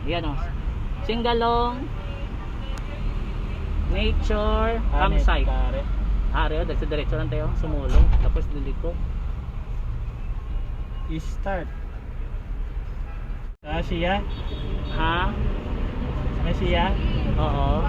Yan o. Singalong Nature Campsite. Ari o, diretso lang tayo. Sumulong. Tapos liliko. I-start. Siya? Ha? Siya? Oo.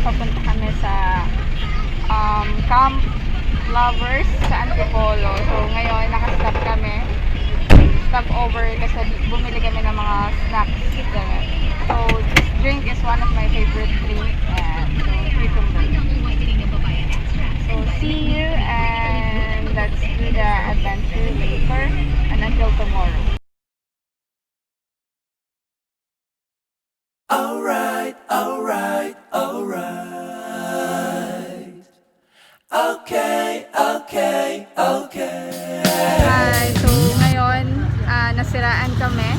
papunta kami sa Camp Lovers sa Antipolo. So ngayon nakastop kami, stop over kasi bumili kami ng mga snacks ganun. So this drink is one of my favorite drink, and so cucumber. So see you, and let's do the adventure later and until tomorrow. Alright. Okay. Hi, so ngayon nasiraan kami.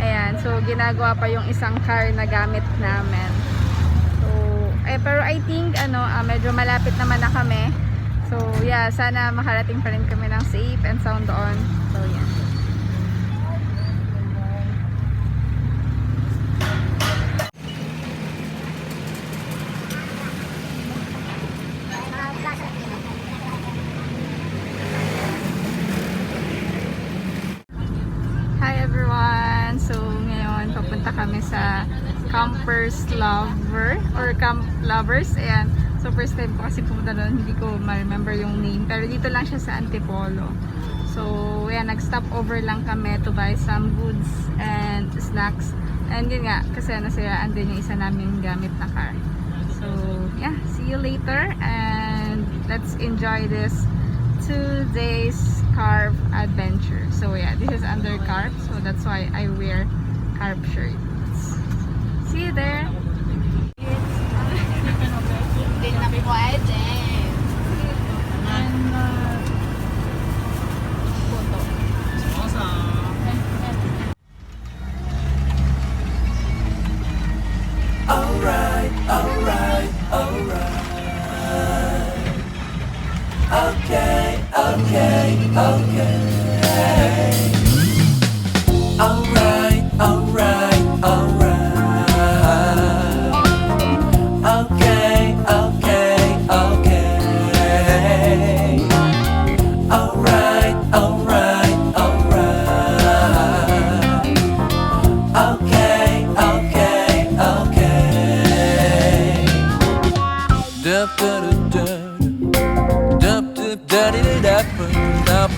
Ayan, so ginagawa pa yung isang car na gamit namin. So pero I think medyo malapit naman na kami. So yeah, sana makarating pa rin kami ng safe and sound doon. So yeah. Hi everyone! So ngayon papunta kami sa Campers Lover or Camp Lovers. Ayan. So first time ko kasi pumunta doon, hindi ko ma-remember yung name. Pero dito lang siya sa Antipolo. So ayan, nag-stop over lang kami to buy some goods and snacks. And yun nga, kasi nasiraan din yung isa namin gamit na car. So yeah, see you later and let's enjoy this 2 days carp adventure. So yeah, this is under carp, so that's why I wear carp shirts. See you there. Hindi na pwede. Alright, alright, alright. Okay, okay, okay. Alright, alright, alright. Okay, okay, okay. Alright, alright, alright. Okay, okay, okay. Dup dup dup dup dup da da da dup dup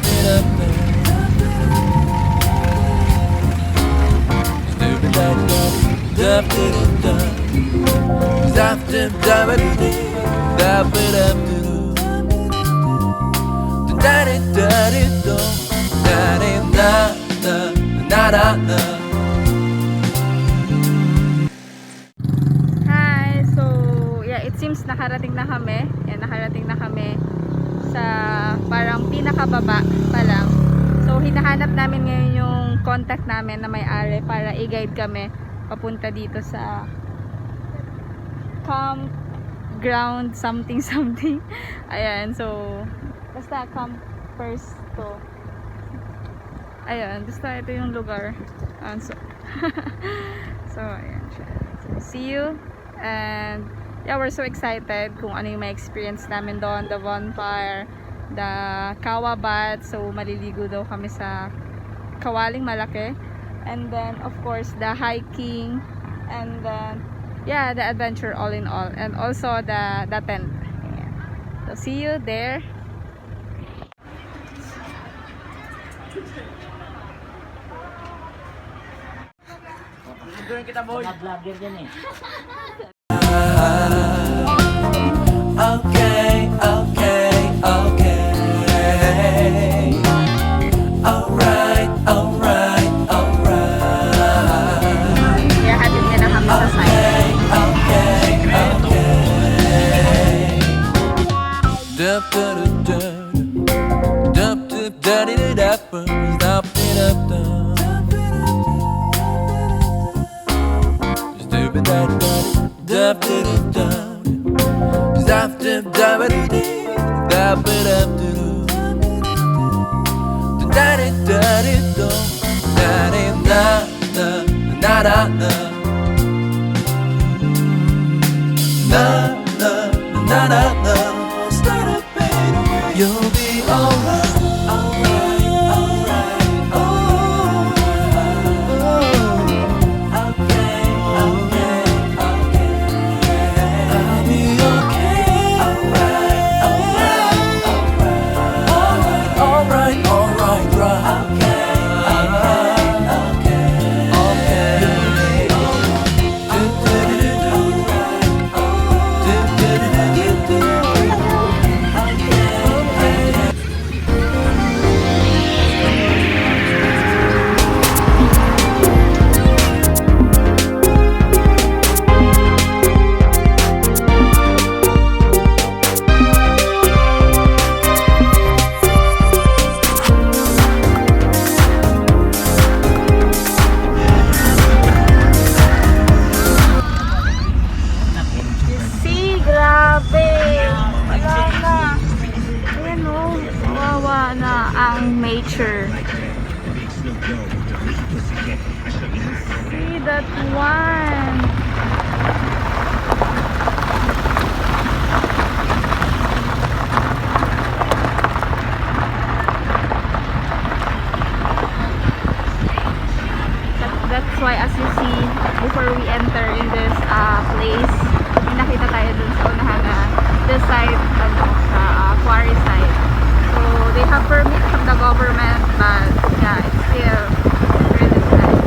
Hi! So, yeah, it seems nakarating na kami. Yan, nakarating na kami sa parang pinakababa pa lang. So, hinahanap namin ngayon yung contact namin na may-ari para i-guide kami papunta dito sa campground something something. Ayan, so basta campers to. Ayan, basta ito yung lugar. So ayan siya. So, see you and yeah, we're so excited kung ano yung may experience namin doon, the bonfire, the kawa bath. So maliligo daw kami sa kawaling malaki, and then of course the hiking, and then yeah, the adventure all in all, and also the tent. Yeah. So see you there. Mga vlogger yan eh. Okay, okay, okay. Alright, alright, alright. Yeah, hatid niya na kami sa site. Okay, okay. Dup dup dup dup dup da da da dup dup dup. Stupid da da dup dup dup. Dup dup dup dup dup dup. Da da da da da da da da da. Na na na na na. Start a better way. You'll be alright, alright, alright, alright. Okay, okay, okay. I'll be okay. Alright, alright, alright, alright, alright, alright. Okay, okay, okay, okay. You'll be one. That's why as you see, before we enter in this place, may nakita tayo dun sa unahan na this side, sa quarry side. So they have permit from the government, but yeah, it's still really nice.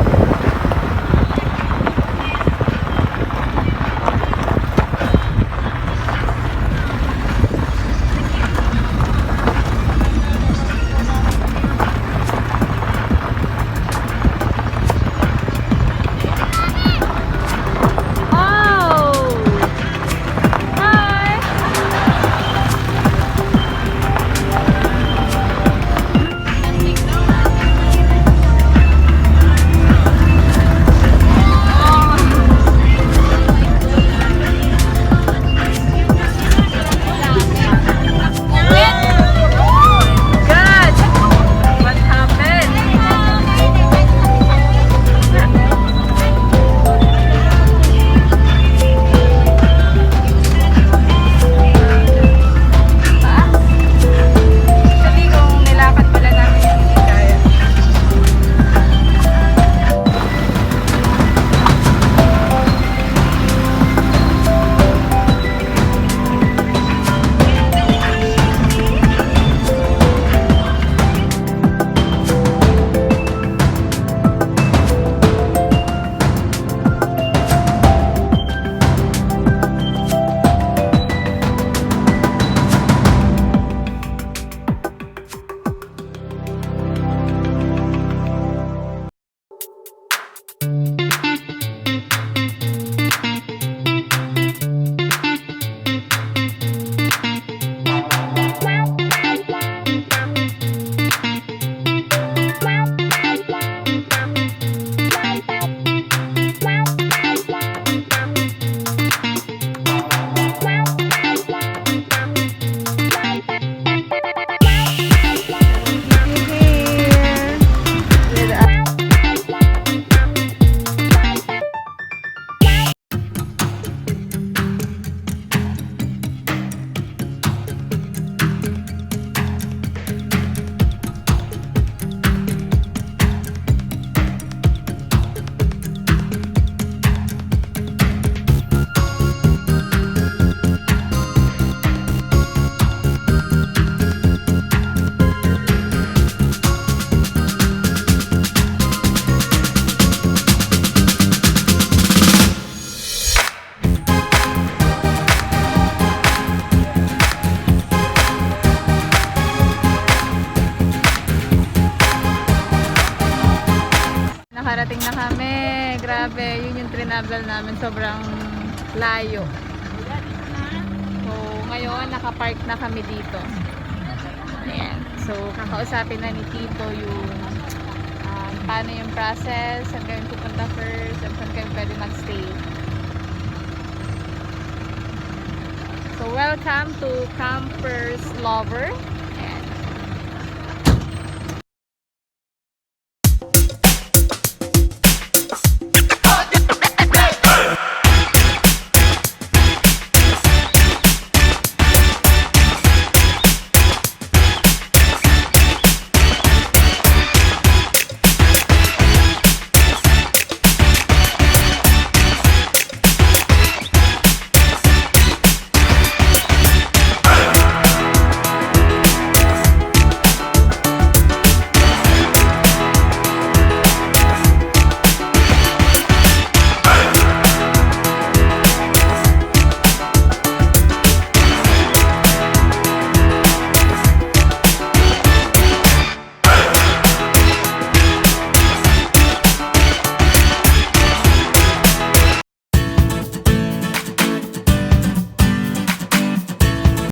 Nakarating na kami. Grabe, yun yung trinavel namin. Sobrang layo. So, ngayon, nakapark na kami dito. Ayan. So, kakausapin na ni Tito yung paano yung process, saan kami pupunta first, saan kami pwede mag-stay. So, welcome to Campers Lover.